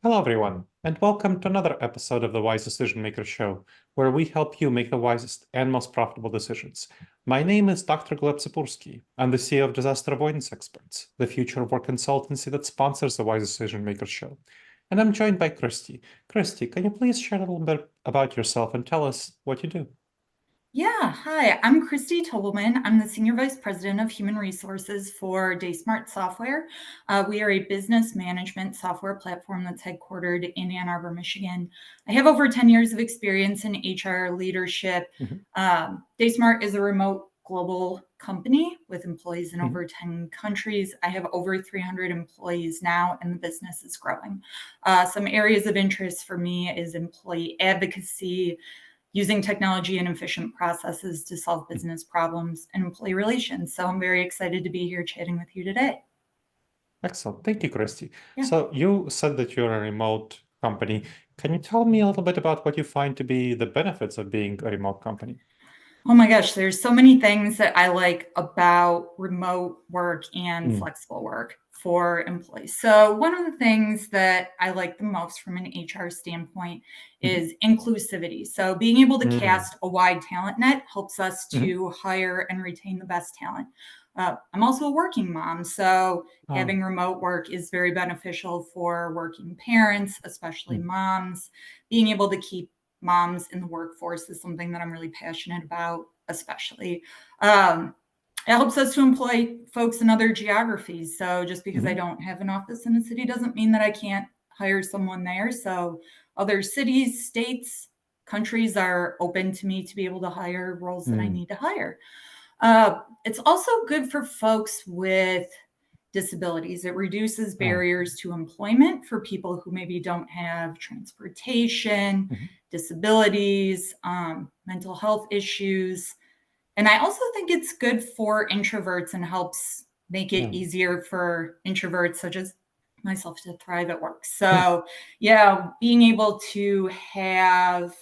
Hello, everyone, and welcome to another episode of the Wise Decision Maker Show, where we help you make the wisest and most profitable decisions. My name is Dr. Gleb Tsipursky. I'm the CEO of Disaster Avoidance Experts, the future of work consultancy that sponsors the Wise Decision Maker Show. And I'm joined by Cristi. Cristi, can you please share a little bit about yourself and tell us what you do? Yeah, hi, I'm Cristi Tobelmann. I'm the Senior Vice President of Human Resources for DaySmart Software. We are a business management software platform that's headquartered in Ann Arbor, Michigan. I have over 10 years of experience in HR leadership. Mhm, DaySmart is a remote global company with employees in mhm, over 10 countries. I have over 300 employees now, and the business is growing. Some areas of interest for me is employee advocacy, using technology and efficient processes to solve mhm. business problems and employee relations. So I'm very excited to be here chatting with you today. Excellent. Thank you, Cristi. Yeah. So you said that you're a remote company. Can you tell me a little bit about what you find to be the benefits of being a remote company? Oh my gosh, there's so many things that I like about remote work and Mm, flexible work for employees. So, one of the things that I like the most from an HR standpoint mhm, is inclusivity. So, being able to mm, cast a wide talent net helps us mhm. to hire and retain the best talent. I'm also a working mom, so Oh, having remote work is very beneficial for working parents, especially mm, moms. Being able to keep moms in the workforce is something that I'm really passionate about, especially. Um, it helps us to employ folks in other geographies. So just because I mhm, don't have an office in a city doesn't mean that I can't hire someone there. So other cities, states, countries are open to me to be able to hire roles that I mm, need to hire. It's also good for folks with disabilities. It reduces oh, barriers to employment for people who maybe don't have transportation, mhm, disabilities, mental health issues. And I also think it's good for introverts and helps make it yeah, easier for introverts, such as myself, to thrive at work. mm, So, yeah, being able to have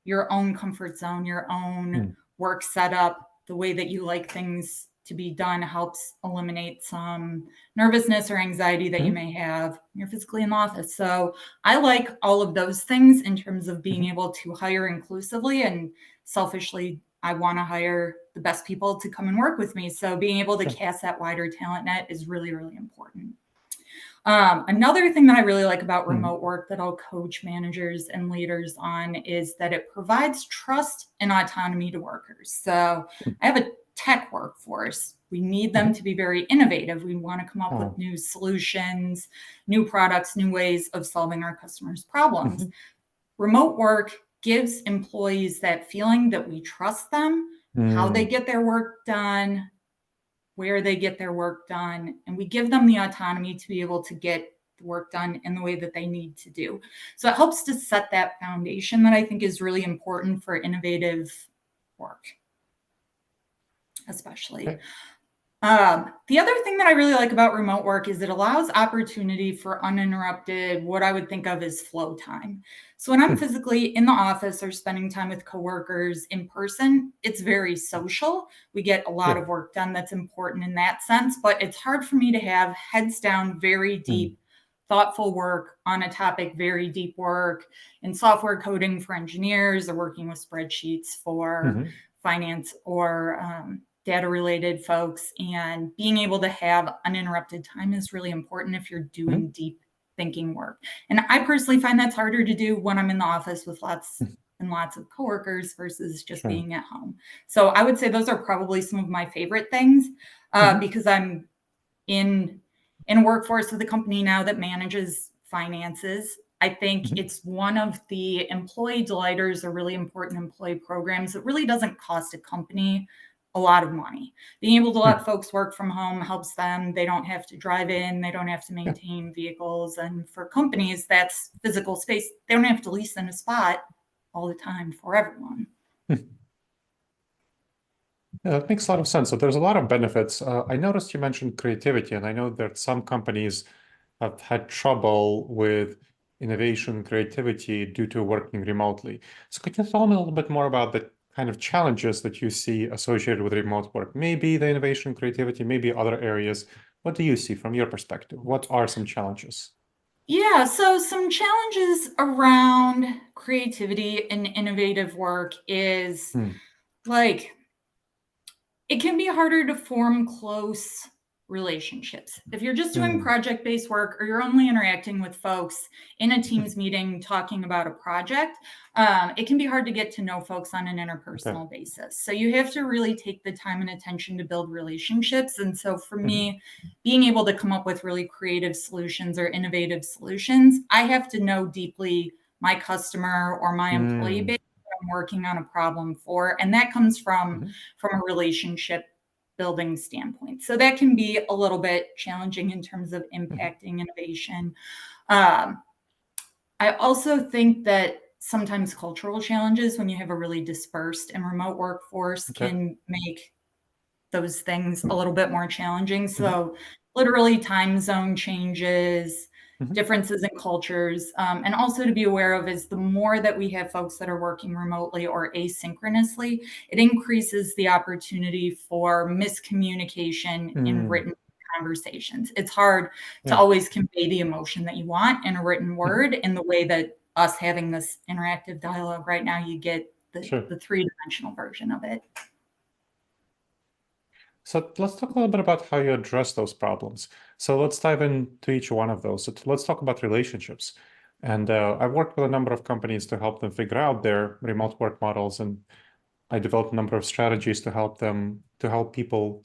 your own comfort zone, your own mm, work setup, the way that you like things to be done helps eliminate some nervousness or anxiety that you mhm, may have when you're physically in the office. So I like all of those things in terms of being mhm, able to hire inclusively, and selfishly, I want to hire the best people to come and work with me. So being able to sure, cast that wider talent net is really, really important. Another thing that I really like about mm, remote work that I'll coach managers and leaders on is that it provides trust and autonomy to workers. So mm, I have a tech workforce. We need them mhm, to be very innovative. We want to come up with oh, new solutions, new products, new ways of solving our customers' problems. mhm, Remote work gives employees that feeling that we trust them, how they mm, get their work done, where they get their work done, and we give them the autonomy to be able to get the work done in the way that they need to do. So it helps to set that foundation that I think is really important for innovative work, especially. okay, The other thing that I really like about remote work is it allows opportunity for uninterrupted, what I would think of as flow time. So when I'm mm, physically in the office or spending time with coworkers in person, it's very social. We get a lot yeah, of work done that's important in that sense, but it's hard for me to have heads down, very mm, deep, thoughtful work on a topic, very deep work in software coding for engineers or working with spreadsheets for mhm, finance or data related folks, and being able to have uninterrupted time is really important if you're mhm, doing deep thinking work. And I personally find that's harder to do when I'm in the office with lots mhm, and lots of coworkers versus just sure, being at home. So I would say those are probably some of my favorite things, mhm, because I'm in in a workforce with a company now that manages finances. I think mhm, it's one of the employee delighters or really important employee programs that really doesn't cost a company a lot of money. Being able to let mm, folks work from home helps them. They don't have to drive in, they don't have to yeah, maintain vehicles. And for companies, that's physical space. They don't have to lease in a spot all the time for everyone. mm. Yeah, that makes a lot of sense. So there's a lot of benefits. I noticed you mentioned creativity, and I know that some companies have had trouble with innovation, creativity due to working remotely. So could you tell me a little bit more about the kind of challenges that you see associated with remote work? Maybe the innovation, creativity, maybe other areas. What do you see from your perspective? What are some challenges? Yeah, so some challenges around creativity and innovative work is Hmm. like it can be harder to form close relationships. If you're just doing Hmm. project-based work or you're only interacting with folks in a Teams meeting talking about a project, it can be hard to get to know folks on an Okay. interpersonal basis. So you have to really take the time and attention to build relationships. And so for Mhm. me, being able to come up with really creative solutions or innovative solutions, I have to know deeply my customer or my employee Hmm. base that I'm working on a problem for. And that comes Mhm. from a relationship building standpoint. So that can be a little bit challenging in terms of Mhm. impacting innovation. Um, I also think that sometimes cultural challenges when you have a really dispersed and remote workforce Okay. can make those things a little bit more challenging. Mhm. So, literally, time zone changes, Mhm. differences in cultures, and also to be aware of is the more that we have folks that are working remotely or asynchronously, it increases the opportunity for miscommunication in Hmm. written conversations. It's hard to Yeah. always convey the emotion that you want in a written Mhm. word in the way that us having this interactive dialogue right now, you get Sure. the three-dimensional version of it. So let's talk a little bit about how you address those problems. So let's dive into each one of those. So let's talk about relationships. And I've worked with a number of companies to help them figure out their remote work models, and I developed a number of strategies to help people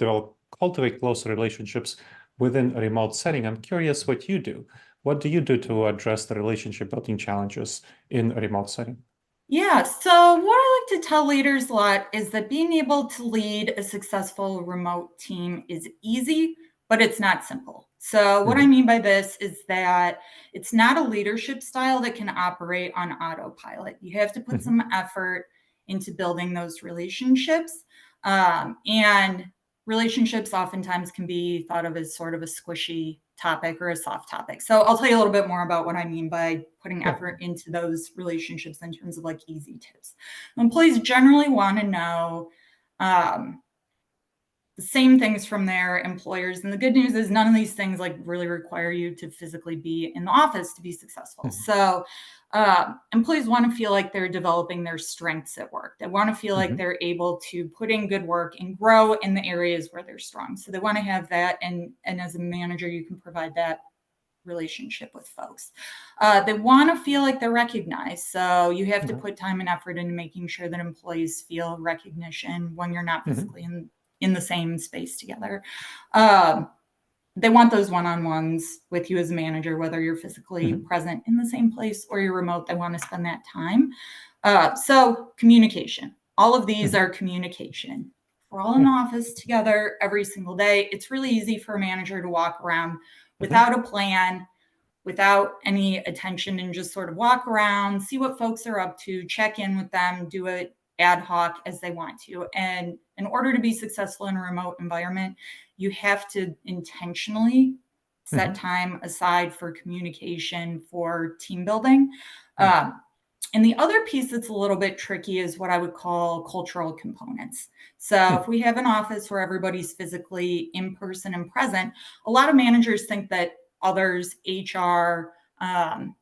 cultivate closer relationships within a remote setting. I'm curious what you do. What do you do to address the relationship building challenges in a remote setting? Yeah, so what I like to tell leaders a lot is that being able to lead a successful remote team is easy, but it's not simple. So, what I Mhm. mean by this is that it's not a leadership style that can operate on autopilot. You have to put Mhm. some effort into building those relationships. And relationships oftentimes can be thought of as sort of a squishy topic or a soft topic. So I'll tell you a little bit more about what I mean by putting Yeah. effort into those relationships in terms of like easy tips. Employees generally want to know um, the same things from their employers. And the good news is none of these things like really require you to physically be in the office to be successful. Mhm. So employees want to feel like they're developing their strengths at work. They want to feel like Mhm. they're able to put in good work and grow in the areas where they're strong. So they want to have that. And as a manager, you can provide that relationship with folks. They want to feel like they're recognized. So you have to Okay. put time and effort into making sure that employees feel recognition when you're not Mhm. physically in the same space together. Um, they want those one-on-ones with you as a manager, whether you're physically Mhm. present in the same place or you're remote. They want to spend that time. So communication. All of these Mhm. are communication. We're all in the Yeah. office together every single day. It's really easy for a manager to walk around Mhm. without a plan, without any attention, and just sort of walk around, see what folks are up to, check in with them, do it ad hoc as they want to. And in order to be successful in a remote environment, you have to intentionally set Mhm. time aside for communication, for team building. Yeah. Um, and the other piece that's a little bit tricky is what I would call cultural components. So, if Mhm. we have an office where everybody's physically in person and present, a lot of managers think that others, HR,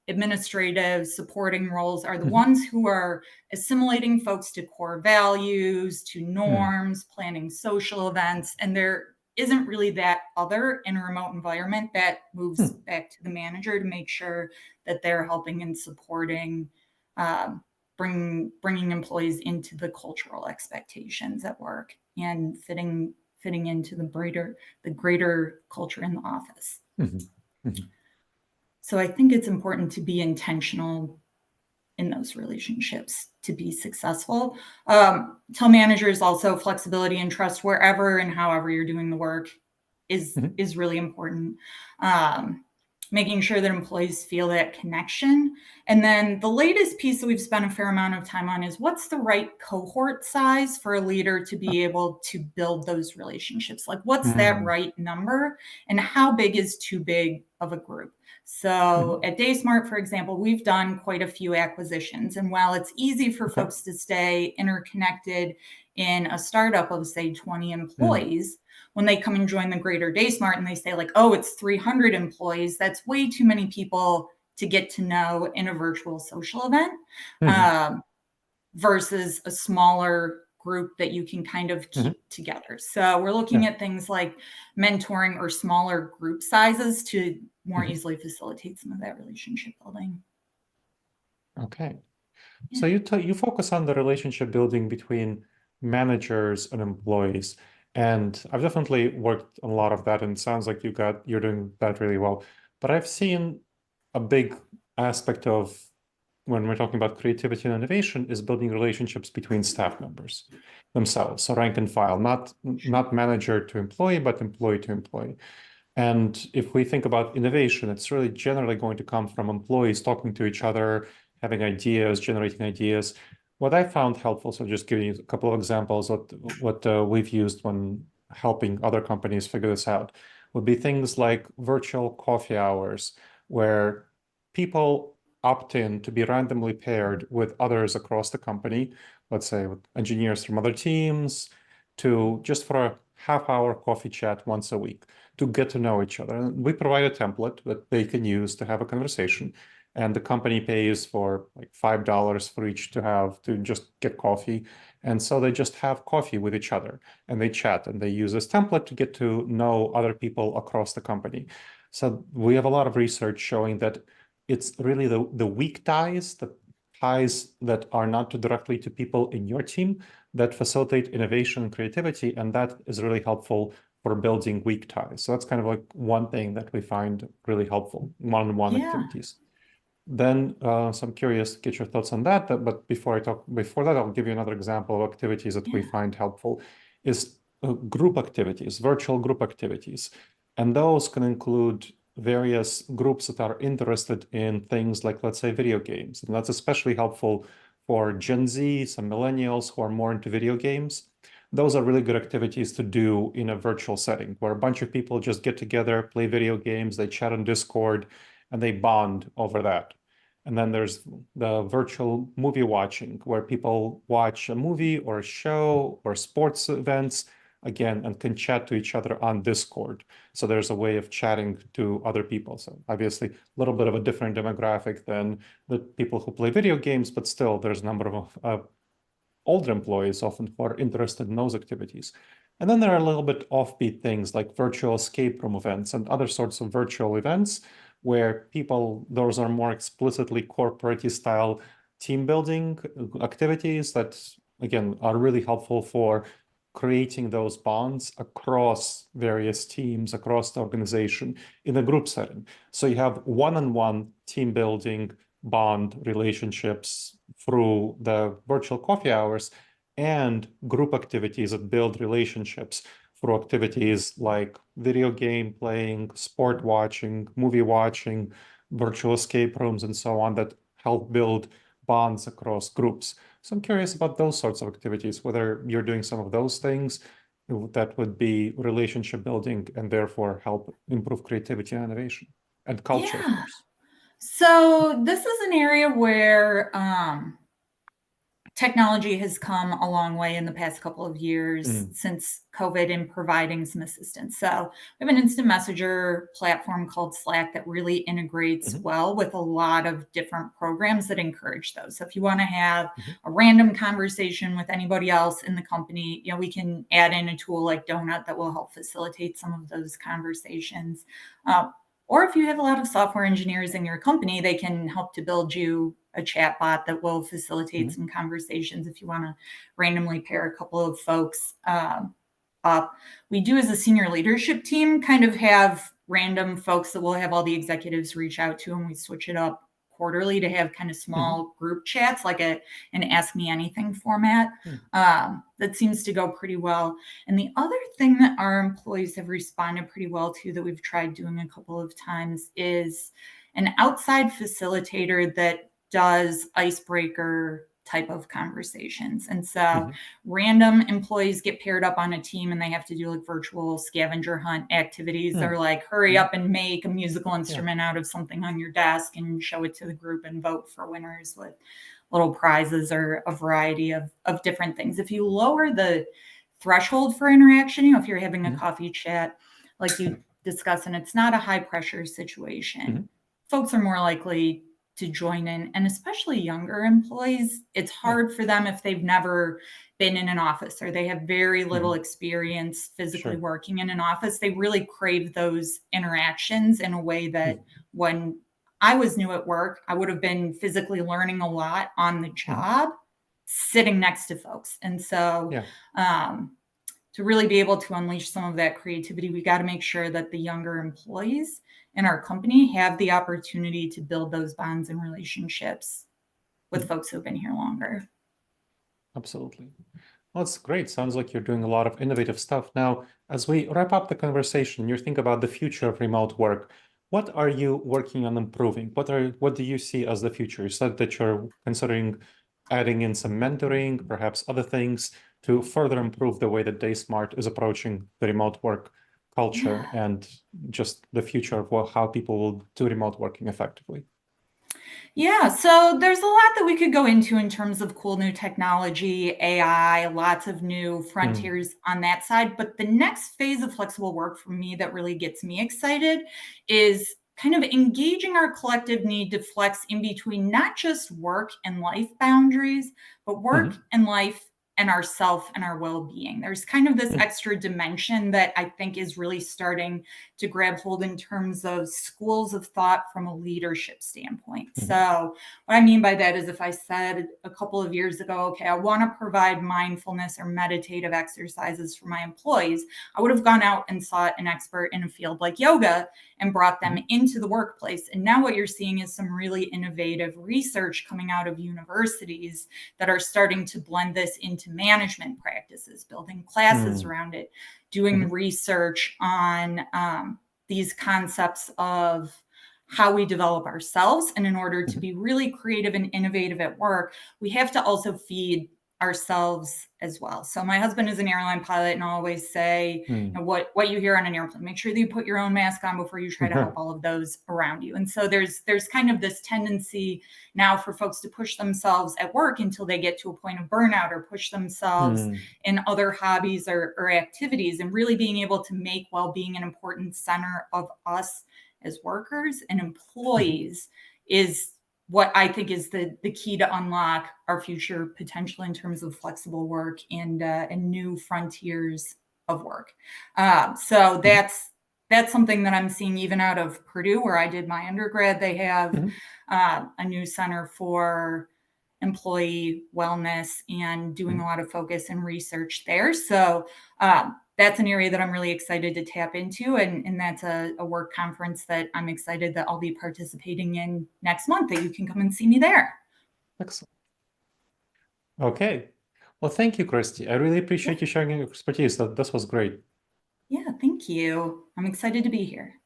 administrative, supporting roles, are the Mhm. ones who are assimilating folks to core values, to Mhm. norms, planning social events. And there isn't really that other in a remote environment that moves Mhm. back to the manager to make sure that they're helping and supporting um, bringing employees into the cultural expectations at work and fitting into the greater culture in the office. Mhm. Mhm. So I think it's important to be intentional in those relationships to be successful. Tell managers also flexibility and trust wherever and however you're doing the work Mhm. is really important. Um, Making sure that employees feel that connection. And then the latest piece that we've spent a fair amount of time on is what's the right cohort size for a leader to be able to build those relationships? Like, what's that Mhm. right number? And how big is too big of a group? So at DaySmart, for example, we've done quite a few acquisitions. And while it's easy for Okay. folks to stay interconnected in a startup of, say, 20 employees, when they come and join the greater DaySmart and they say, like, oh, it's 300 employees, that's way too many people to get to know in a virtual social event. Versus a smaller group that you can kind of keep together. So we're looking at things like mentoring or smaller group sizes to more easily facilitate some of that relationship building. Okay. So you focus on the relationship building between managers and employees. And I've definitely worked on a lot of that, and it sounds like you're doing that really well. But I've seen a big aspect of when we're talking about creativity and innovation is building relationships between staff members themselves. So rank and file, not manager to employee, but employee to employee. And if we think about innovation, it's really generally going to come from employees talking to each other, having ideas, generating ideas. What I found helpful, so just giving you a couple of examples of what we've used when helping other companies figure this out, would be things like virtual coffee hours, where people opt in to be randomly paired with others across the company, let's say with engineers from other teams, to just for a half-hour coffee chat once a week to get to know each other. And we provide a template that they can use to have a conversation. And the company pays for like $5 for each to just get coffee. And so they just have coffee with each other and they chat and they use this template to get to know other people across the company. So we have a lot of research showing that it's really the weak ties, the ties that are not directly to people in your team that facilitate innovation and creativity. And that is really helpful for building weak ties. So that's kind of like one thing that we find really helpful, one-on-one activities. Then, so I'm curious to get your thoughts on that. But before that, I'll give you another example of activities that we find helpful is group activities, virtual group activities. And those can include various groups that are interested in things like, let's say, video games. And that's especially helpful for Gen Z, some millennials who are more into video games. Those are really good activities to do in a virtual setting where a bunch of people just get together, play video games, they chat on Discord, and they bond over that. And then there's the virtual movie watching where people watch a movie or a show or sports events again and can chat to each other on Discord. So there's a way of chatting to other people. So obviously a little bit of a different demographic than the people who play video games, but still there's a number of older employees often who are interested in those activities. And then there are a little bit offbeat things like virtual escape room events and other sorts of virtual events where those are more explicitly corporate style team building activities that, again, are really helpful for creating those bonds across various teams, across the organization in a group setting. So you have one-on-one team building bond relationships through the virtual coffee hours and group activities that build relationships through activities like video game playing, sport watching, movie watching, virtual escape rooms, and so on that help build bonds across groups. So I'm curious about those sorts of activities, whether you're doing some of those things that would be relationship building and therefore help improve creativity and innovation and culture, of course. So this is an area where technology has come a long way in the past couple of years since COVID in providing some assistance. So we have an instant messenger platform called Slack that really integrates well with a lot of different programs that encourage those. So if you want to have a random conversation with anybody else in the company, we can add in a tool like Donut that will help facilitate some of those conversations. Or if you have a lot of software engineers in your company, they can help to build you a chat bot that will facilitate some conversations if you want to randomly pair a couple of folks up. We do, as a senior leadership team, kind of have random folks that we'll have all the executives reach out to, and we switch it up quarterly to have kind of small group chats, like an Ask Me Anything format. That seems to go pretty well. And the other thing that our employees have responded pretty well to that we've tried doing a couple of times is an outside facilitator that does icebreaker type of conversations. And so random employees get paired up on a team and they have to do like virtual scavenger hunt activities. They're like, hurry up and make a musical instrument out of something on your desk and show it to the group and vote for winners with little prizes or a variety of different things. If you lower the threshold for interaction, if you're having a coffee chat, like you discuss, and it's not a high pressure situation, folks are more likely to join in. And especially younger employees, it's hard for them if they've never been in an office or they have very little experience physically working in an office. They really crave those interactions in a way that when I was new at work, I would have been physically learning a lot on the job, sitting next to folks. And so to really be able to unleash some of that creativity, we got to make sure that the younger employees in our company have the opportunity to build those bonds and relationships with folks who've been here longer. Absolutely. Well, that's great. Sounds like you're doing a lot of innovative stuff. Now, as we wrap up the conversation, you think about the future of remote work. What are you working on improving? What do you see as the future? You said that you're considering adding in some mentoring, perhaps other things to further improve the way that DaySmart is approaching the remote work culture and just the future of how people will do remote working effectively. Yeah, so there's a lot that we could go into in terms of cool new technology, AI, lots of new frontiers on that side. But the next phase of flexible work for me that really gets me excited is kind of engaging our collective need to flex in between not just work and life boundaries, but work and life and ourself and our well-being. There's kind of this extra dimension that I think is really starting to grab hold in terms of schools of thought from a leadership standpoint. So what I mean by that is if I said a couple of years ago, okay, I want to provide mindfulness or meditative exercises for my employees, I would have gone out and sought an expert in a field like yoga and brought them into the workplace. And now what you're seeing is some really innovative research coming out of universities that are starting to blend this into management practices, building classes around it, doing research on these concepts of how we develop ourselves. And in order to be really creative and innovative at work, we have to also feed ourselves as well. So my husband is an airline pilot, and I always say, you know, what you hear on an airplane, make sure that you put your own mask on before you try to help all of those around you. And so there's kind of this tendency now for folks to push themselves at work until they get to a point of burnout or push themselves in other hobbies or activities, and really being able to make well-being an important center of us as workers and employees is what I think is the key to unlock our future potential in terms of flexible work and new frontiers of work. So that's something that I'm seeing even out of Purdue, where I did my undergrad. They have a new center for employee wellness and doing a lot of focus and research there. So that's an area that I'm really excited to tap into. And that's a work conference that I'm excited that I'll be participating in next month, that you can come and see me there. Excellent. Okay. Well, thank you, Cristi. I really appreciate you sharing your expertise. This was great. Yeah, thank you. I'm excited to be here.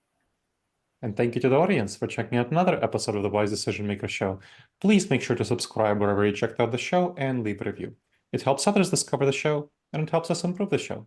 And thank you to the audience for checking out another episode of the Wise Decision Maker Show. Please make sure to subscribe wherever you checked out the show and leave a review. It helps others discover the show, and it helps us improve the show.